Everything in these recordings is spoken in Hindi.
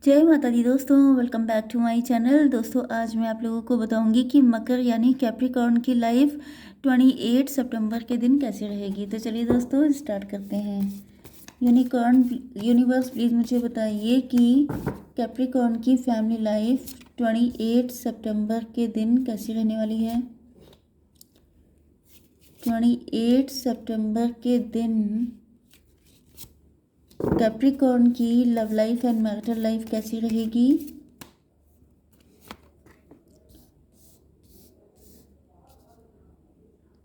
जय माता दी दोस्तों, welcome back to my channel. दोस्तों आज मैं आप लोगों को बताऊंगी कि मकर यानी कैप्रिकॉर्न की लाइफ 28 सितंबर के दिन कैसी रहेगी। तो चलिए दोस्तों स्टार्ट करते हैं। यूनिकॉर्न यूनिवर्स प्लीज़ मुझे बताइए कि कैप्रिकॉर्न की फैमिली लाइफ 28 सितंबर के दिन कैसी रहने वाली है। 28 सितंबर के दिन कैप्रिकॉर्न की love life and marital life कैसी रहेगी।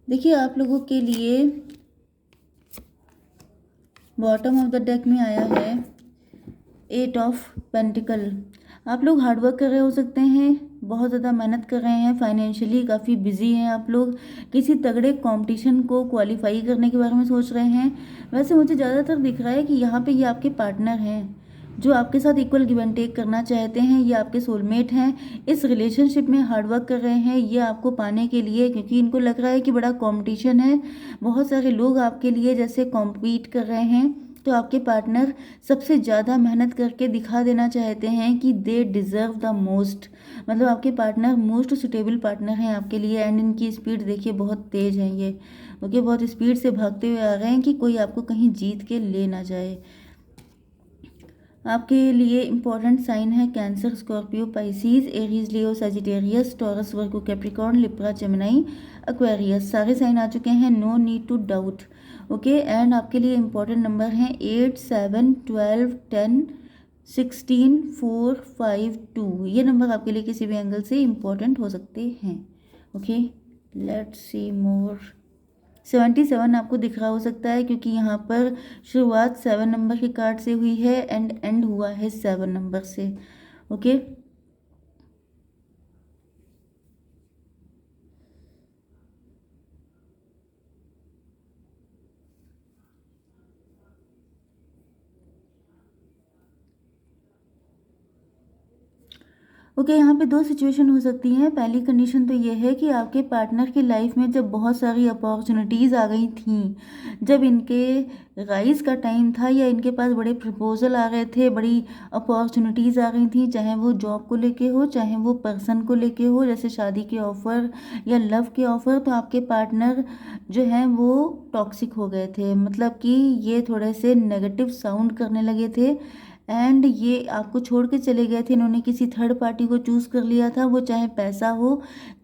देखिए आप लोगों के लिए बॉटम ऑफ द डेक में आया है 8 ऑफ पेंटिकल। आप लोग हार्डवर्क कर रहे हो सकते हैं, बहुत ज़्यादा मेहनत कर रहे हैं, फाइनेंशियली काफ़ी बिजी हैं आप लोग, किसी तगड़े कंपटीशन को क्वालिफाई करने के बारे में सोच रहे हैं। वैसे मुझे ज़्यादातर दिख रहा है कि यहाँ पे ये आपके पार्टनर हैं जो आपके साथ इक्वल गिव एंड टेक करना चाहते हैं। ये आपके सोलमेट हैं, इस रिलेशनशिप में हार्डवर्क कर रहे हैं ये आपको पाने के लिए, क्योंकि इनको लग रहा है कि बड़ा कंपटीशन है, बहुत सारे लोग आपके लिए जैसे कॉम्पीट कर रहे हैं। तो आपके पार्टनर सबसे ज़्यादा मेहनत करके दिखा देना चाहते हैं कि दे डिज़र्व द मोस्ट, मतलब आपके पार्टनर मोस्ट सुटेबल पार्टनर हैं आपके लिए। एंड इनकी स्पीड देखिए बहुत तेज़ है ये, ओके, बहुत स्पीड से भागते हुए आ रहे हैं कि कोई आपको कहीं जीत के ले ना जाए। आपके लिए इम्पोर्टेंट साइन है Cancer, Scorpio, Pisces, Aries, Leo, Sagittarius, Taurus, Virgo, Capricorn, Libra, Gemini, Aquarius, सारे साइन आ चुके हैं, no need to doubt, okay. And आपके लिए इम्पोर्टेंट नंबर हैं 8, 7, 12, 10, 16, 4, 5, 2। ये नंबर आपके लिए किसी भी एंगल से इम्पोर्टेंट हो सकते हैं, ओके। लेट्स सी मोर। 77 आपको दिख रहा हो सकता है क्योंकि यहाँ पर शुरुआत 7 नंबर के कार्ड से हुई है एंड एंड हुआ है 7 नंबर से, ओके। ओके, यहाँ पे दो सिचुएशन हो सकती हैं। पहली कंडीशन तो ये है कि आपके पार्टनर की लाइफ में जब बहुत सारी अपॉर्चुनिटीज़ आ गई थी, जब इनके राइज का टाइम था या इनके पास बड़े प्रपोजल आ रहे थे, बड़ी अपॉर्चुनिटीज़ आ गई थी, चाहे वो जॉब को लेके हो, चाहे वो पर्सन को लेके हो, जैसे शादी के ऑफ़र या लव के ऑफ़र, तो आपके पार्टनर जो हैं वो टॉक्सिक हो गए थे, मतलब कि ये थोड़े से नेगेटिव साउंड करने लगे थे एंड ये आपको छोड़ के चले गए थे। इन्होंने किसी थर्ड पार्टी को चूज़ कर लिया था, वो चाहे पैसा हो,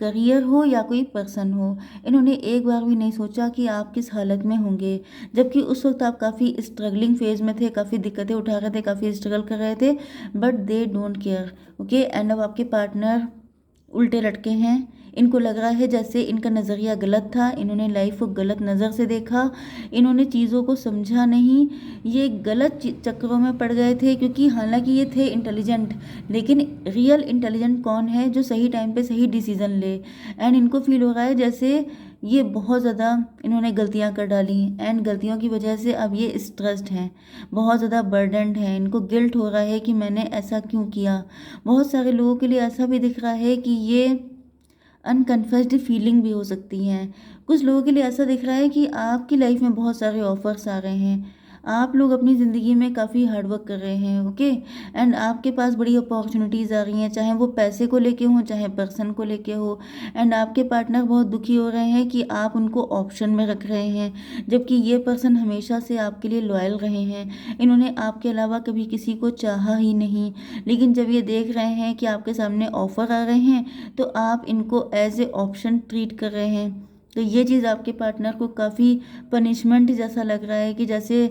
करियर हो या कोई पर्सन हो। इन्होंने एक बार भी नहीं सोचा कि आप किस हालत में होंगे, जबकि उस वक्त आप काफ़ी स्ट्रगलिंग फेज में थे, काफ़ी दिक्कतें उठा रहे थे, काफ़ी स्ट्रगल कर रहे थे, but they don't care, okay. And अब आपके पार्टनर उल्टे लटके हैं। इनको लग रहा है जैसे इनका नज़रिया गलत था, इन्होंने लाइफ को गलत नज़र से देखा, इन्होंने चीज़ों को समझा नहीं, ये गलत चक्करों में पड़ गए थे। क्योंकि हालांकि ये थे इंटेलिजेंट, लेकिन रियल इंटेलिजेंट कौन है जो सही टाइम पे सही डिसीजन ले। एंड इनको फील हो रहा है जैसे ये बहुत ज़्यादा इन्होंने गलतियां कर डाली एंड गलतियों की वजह से अब ये स्ट्रेस्ड हैं, बहुत ज़्यादा बर्डनड हैं, इनको गिल्ट हो रहा है कि मैंने ऐसा क्यों किया। बहुत सारे लोगों के लिए ऐसा भी दिख रहा है कि ये अनकन्फेस्ड फीलिंग भी हो सकती हैं। कुछ लोगों के लिए ऐसा दिख रहा है कि आपकी लाइफ में बहुत सारे ऑफर्स आ रहे हैं, आप लोग अपनी ज़िंदगी में काफ़ी हार्डवर्क कर रहे हैं, ओके। एंड आपके पास बड़ी अपॉर्चुनिटीज़ आ रही हैं, चाहे वो पैसे को लेके हो, चाहे पर्सन को लेके हो। एंड आपके पार्टनर बहुत दुखी हो रहे हैं कि आप उनको ऑप्शन में रख रहे हैं, जबकि ये पर्सन हमेशा से आपके लिए लॉयल रहे हैं, इन्होंने आपके अलावा कभी किसी को चाहा ही नहीं। लेकिन जब ये देख रहे हैं कि आपके सामने ऑफ़र आ रहे हैं तो आप इनको एज ए ऑप्शन ट्रीट कर रहे हैं। तो ये चीज़ आपके पार्टनर को काफ़ी पनिशमेंट जैसा लग रहा है कि जैसे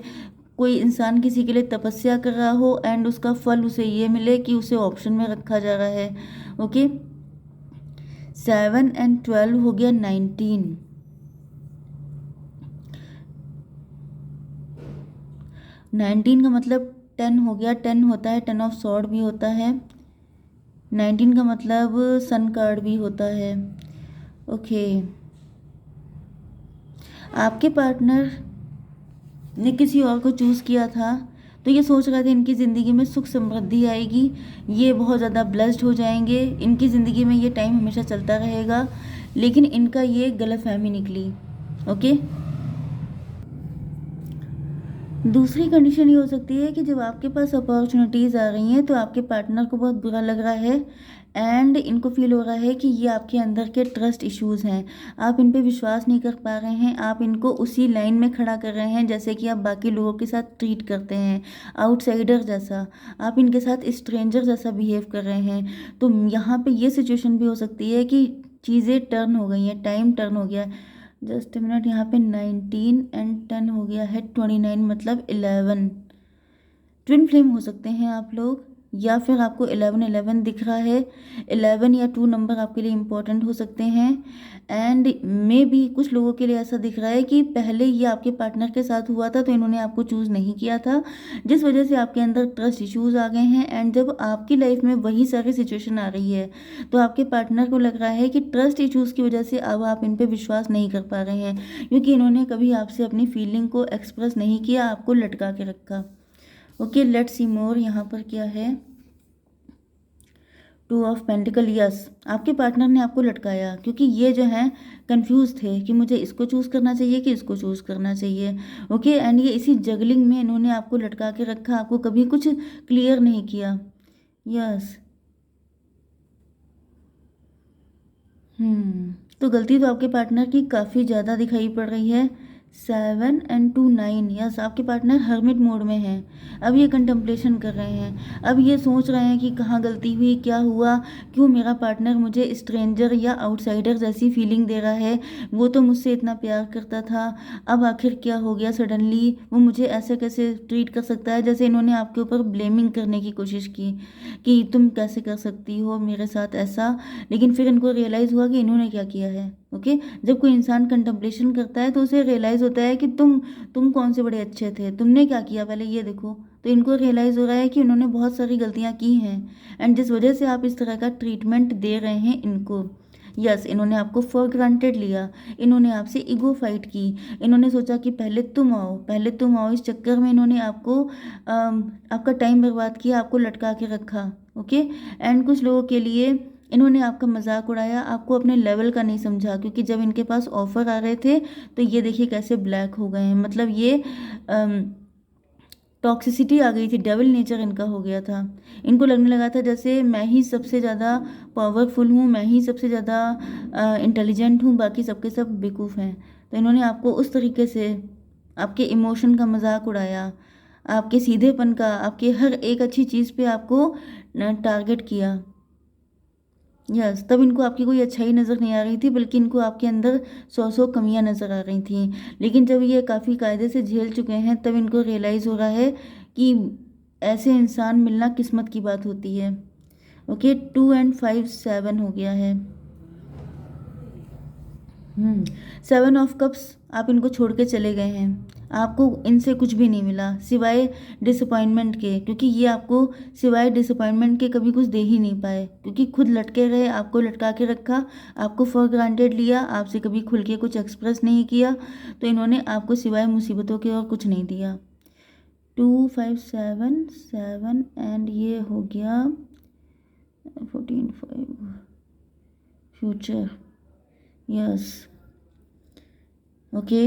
कोई इंसान किसी के लिए तपस्या कर रहा हो एंड उसका फल उसे ये मिले कि उसे ऑप्शन में रखा जा रहा है, ओके। 7 एंड 12 हो गया 19। 19 का मतलब 10 हो गया, 10 होता है 10 ऑफ सॉर्ड भी होता है, 19 का मतलब सन कार्ड भी होता है, ओके। आपके पार्टनर ने किसी और को चूज़ किया था तो ये सोच रहे थे इनकी ज़िंदगी में सुख समृद्धि आएगी, ये बहुत ज़्यादा ब्लेस्ड हो जाएंगे, इनकी ज़िंदगी में ये टाइम हमेशा चलता रहेगा, लेकिन इनका ये गलतफहमी निकली, ओके। दूसरी कंडीशन ये हो सकती है कि जब आपके पास अपॉर्चुनिटीज़ आ रही हैं तो आपके पार्टनर को बहुत बुरा लग रहा है एंड इनको फील हो रहा है कि ये आपके अंदर के ट्रस्ट इश्यूज़ हैं। आप इन पे विश्वास नहीं कर पा रहे हैं, आप इनको उसी लाइन में खड़ा कर रहे हैं जैसे कि आप बाकी लोगों के साथ ट्रीट करते हैं, आउटसाइडर जैसा। आप इनके साथ स्ट्रेंजर जैसा बिहेव कर रहे हैं। तो यहाँ पे ये सिचुएशन भी हो सकती है कि चीज़ें टर्न हो गई हैं, टाइम टर्न हो गया है। जस्ट मिनट, यहाँ पे 19 एंड 10 हो गया है 29, मतलब 11। ट्विन फ्लेम हो सकते हैं आप लोग, या फिर आपको 11 दिख रहा है। 11 या 2 नंबर आपके लिए इम्पोर्टेंट हो सकते हैं। एंड मे बी कुछ लोगों के लिए ऐसा दिख रहा है कि पहले ये आपके पार्टनर के साथ हुआ था तो इन्होंने आपको चूज़ नहीं किया था, जिस वजह से आपके अंदर ट्रस्ट इश्यूज़ आ गए हैं। एंड जब आपकी लाइफ में वही सारी सिचुएशन आ रही है तो आपके पार्टनर को लग रहा है कि ट्रस्ट इश्यूज़ की वजह से अब आप इन पर विश्वास नहीं कर पा रहे हैं, क्योंकि इन्होंने कभी आपसे अपनी फीलिंग को एक्सप्रेस नहीं किया, आपको लटका के रखा। ओके, लेट्स सी मोर। यहाँ पर क्या है, 2 ऑफ पेंटिकल। यस, आपके पार्टनर ने आपको लटकाया क्योंकि ये जो है कंफ्यूज थे कि मुझे इसको चूज़ करना चाहिए कि इसको चूज़ करना चाहिए। ओके, एंड ये इसी जगलिंग में इन्होंने आपको लटका के रखा, आपको कभी कुछ क्लियर नहीं किया। यस। तो गलती तो आपके पार्टनर की काफ़ी ज़्यादा दिखाई पड़ रही है। 7 एंड 2 9। यस, आपके पार्टनर हर्मिट मोड में हैं। अब ये कंtemplation कर रहे हैं, अब ये सोच रहे हैं कि कहाँ गलती हुई, क्या हुआ, क्यों मेरा पार्टनर मुझे स्ट्रेंजर या आउटसाइडर जैसी फीलिंग दे रहा है। वो तो मुझसे इतना प्यार करता था, अब आखिर क्या हो गया, सडनली वो मुझे ऐसे कैसे ट्रीट कर सकता है। जैसे इन्होंने आपके ऊपर ब्लेमिंग करने की कोशिश की कि तुम कैसे कर सकती हो मेरे साथ ऐसा। लेकिन फिर इनको रियलाइज़ हुआ कि इन्होंने क्या किया है। ओके, जब कोई इंसान कंtemplation करता है तो उसे रियलाइज़ होता है कि तुम कौन से बड़े अच्छे थे, तुमने क्या किया पहले ये देखो। तो इनको रियलाइज़ हो रहा है कि उन्होंने बहुत सारी गलतियाँ की हैं एंड जिस वजह से आप इस तरह का ट्रीटमेंट दे रहे हैं इनको। यस, इन्होंने आपको फॉर ग्रांटेड लिया, इन्होंने आपसे ईगो फाइट की, इन्होंने सोचा कि पहले तुम आओ, पहले तुम आओ। इस चक्कर में इन्होंने आपको आपका टाइम बर्बाद किया, आपको लटका के रखा। ओके, एंड कुछ लोगों के लिए इन्होंने आपका मजाक उड़ाया, आपको अपने लेवल का नहीं समझा, क्योंकि जब इनके पास ऑफर आ रहे थे तो ये देखिए कैसे ब्लैक हो गए हैं। मतलब ये टॉक्सिसिटी आ गई थी, डेविल नेचर इनका हो गया था। इनको लगने लगा था जैसे मैं ही सबसे ज़्यादा पावरफुल हूँ, मैं ही सबसे ज़्यादा इंटेलिजेंट हूँ, बाकी सबके सब बेवकूफ़ हैं। तो इन्होंने आपको उस तरीके से आपके इमोशन का मजाक उड़ाया, आपके सीधेपन का, आपके हर एक अच्छी चीज़ पे आपको टारगेट किया। यस, तब इनको आपकी कोई अच्छाई नज़र नहीं आ रही थी, बल्कि इनको आपके अंदर 100 कमियां नज़र आ रही थी। लेकिन जब ये काफ़ी कायदे से झेल चुके हैं तब इनको रियलाइज़ हो रहा है कि ऐसे इंसान मिलना किस्मत की बात होती है। ओके, 2 एंड 5 7 हो गया है। 7 ऑफ कप्स, आप इनको छोड़ के चले गए हैं, आपको इनसे कुछ भी नहीं मिला सिवाय डिसअपॉइंटमेंट के, क्योंकि ये आपको सिवाय डिसअपॉइंटमेंट के कभी कुछ दे ही नहीं पाए, क्योंकि खुद लटके रहे, आपको लटका के रखा, आपको फॉर ग्रांटेड लिया, आपसे कभी खुल के कुछ एक्सप्रेस नहीं किया। तो इन्होंने आपको सिवाय मुसीबतों के और कुछ नहीं दिया। 2 5 7 7 एंड ये हो गया 14 5 फ्यूचर। यस। ओके,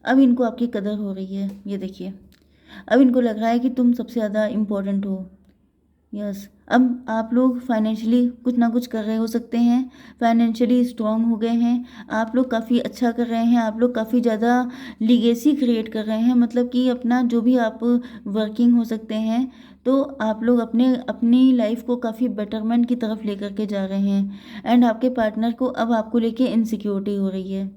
अब इनको आपकी कदर हो रही है, ये देखिए। अब इनको लग रहा है कि तुम सबसे ज़्यादा इम्पोर्टेंट हो। यस, अब आप लोग फाइनेंशियली कुछ ना कुछ कर रहे हो सकते हैं, फाइनेंशियली स्ट्रांग हो गए हैं, आप लोग काफ़ी अच्छा कर रहे हैं, आप लोग काफ़ी ज़्यादा लीगेसी क्रिएट कर रहे हैं। मतलब कि अपना जो भी आप वर्किंग हो सकते हैं, तो आप लोग अपनी लाइफ को काफ़ी बेटरमेंट की तरफ लेकर के जा रहे हैं। एंड आपके पार्टनर को अब आपको लेके इनसिक्योरिटी हो रही है।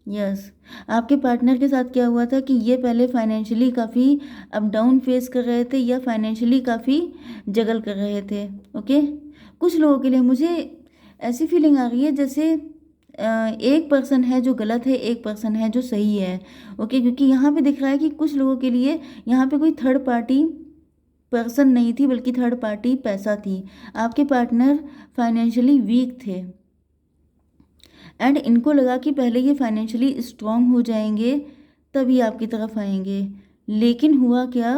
यस, आपके पार्टनर के साथ क्या हुआ था कि ये पहले फाइनेंशियली काफ़ी अप डाउन फेस कर रहे थे या फाइनेंशियली काफ़ी जगल कर रहे थे। ओके, कुछ लोगों के लिए मुझे ऐसी फीलिंग आ रही है जैसे एक पर्सन है जो गलत है, एक पर्सन है जो सही है। ओके, क्योंकि यहाँ पे दिख रहा है कि कुछ लोगों के लिए यहाँ पे कोई थर्ड पार्टी पर्सन नहीं थी, बल्कि थर्ड पार्टी पैसा थी। आपके पार्टनर फाइनेंशियली वीक थे एंड इनको लगा कि पहले ये फाइनेंशियली स्ट्रांग हो जाएंगे तभी आपकी तरफ आएंगे। लेकिन हुआ क्या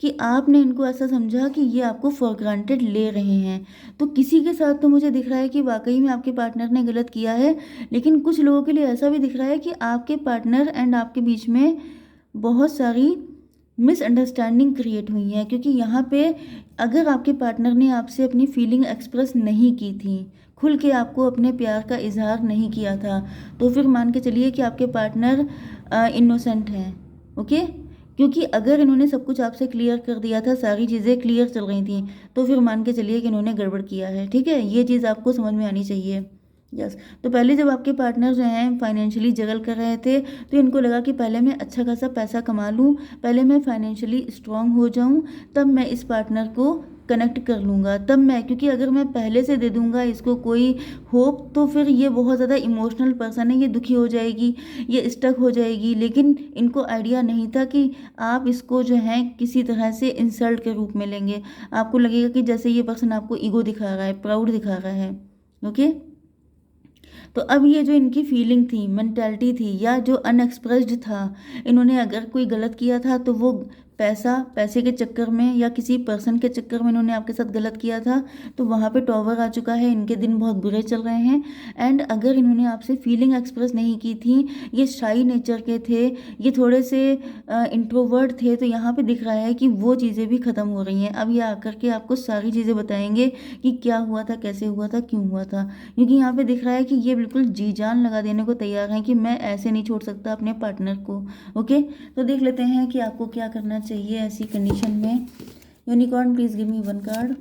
कि आपने इनको ऐसा समझा कि ये आपको फॉर ग्रांटेड ले रहे हैं। तो किसी के साथ तो मुझे दिख रहा है कि वाकई में आपके पार्टनर ने गलत किया है, लेकिन कुछ लोगों के लिए ऐसा भी दिख रहा है कि आपके पार्टनर एंड आपके बीच में बहुत सारी मिसअंडरस्टैंडिंग क्रिएट हुई है, क्योंकि यहाँ पे अगर आपके पार्टनर ने आपसे अपनी फीलिंग एक्सप्रेस नहीं की थी, खुल के आपको अपने प्यार का इजहार नहीं किया था, तो फिर मान के चलिए कि आपके पार्टनर इनोसेंट हैं। ओके, क्योंकि अगर इन्होंने सब कुछ आपसे क्लियर कर दिया था, सारी चीज़ें क्लियर चल रही थी, तो फिर मान के चलिए कि इन्होंने गड़बड़ किया है। ठीक है, ये चीज़ आपको समझ में आनी चाहिए। यस, तो पहले जब आपके पार्टनर जो हैं फाइनेंशियली जगल कर रहे थे, तो इनको लगा कि पहले मैं अच्छा खासा पैसा कमा लूँ, पहले मैं फाइनेंशियली स्ट्रांग हो जाऊँ, तब मैं इस पार्टनर को कनेक्ट कर लूँगा, तब मैं, क्योंकि अगर मैं पहले से दे दूँगा इसको कोई होप, तो फिर ये बहुत ज़्यादा इमोशनल पर्सन है, ये दुखी हो जाएगी, ये स्टक हो जाएगी। लेकिन इनको आइडिया नहीं था कि आप इसको जो है किसी तरह से इंसल्ट के रूप में लेंगे। आपको लगेगा कि जैसे ये पर्सन आपको ईगो दिखा रहा है, प्राउड दिखा रहा है। ओके, तो अब ये जो इनकी फीलिंग थी, मेंटालिटी थी, या जो अनएक्सप्रेस्ड था, इन्होंने अगर कोई गलत किया था तो वो पैसे के चक्कर में या किसी पर्सन के चक्कर में इन्होंने आपके साथ गलत किया था, तो वहाँ पे टॉवर आ चुका है, इनके दिन बहुत बुरे चल रहे हैं। एंड अगर इन्होंने आपसे फीलिंग एक्सप्रेस नहीं की थी, ये शाई नेचर के थे, ये थोड़े से इंट्रोवर्ट थे, तो यहाँ पे दिख रहा है कि वो चीज़ें भी ख़त्म हो रही हैं। अब ये आकर के आपको सारी चीज़ें बताएंगे कि क्या हुआ था, कैसे हुआ था, क्यों हुआ था, क्योंकि यहाँ पे दिख रहा है कि ये बिल्कुल जी जान लगा देने को तैयार हैं कि मैं ऐसे नहीं छोड़ सकता अपने पार्टनर को। ओके, तो देख लेते हैं कि आपको क्या करना चाहिए ऐसी कंडीशन में। Unicorn please give me one card.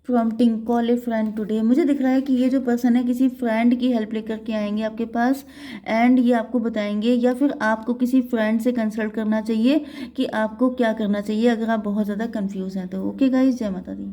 Prompting, call A friend today. मुझे दिख रहा है कि ये जो पर्सन है किसी फ्रेंड की हेल्प लेकर के आएंगे आपके पास, एंड ये आपको बताएंगे, या फिर आपको किसी फ्रेंड से कंसल्ट करना चाहिए कि आपको क्या करना चाहिए अगर आप बहुत ज़्यादा कंफ्यूज हैं तो। ओके गाइज, जय माता दी।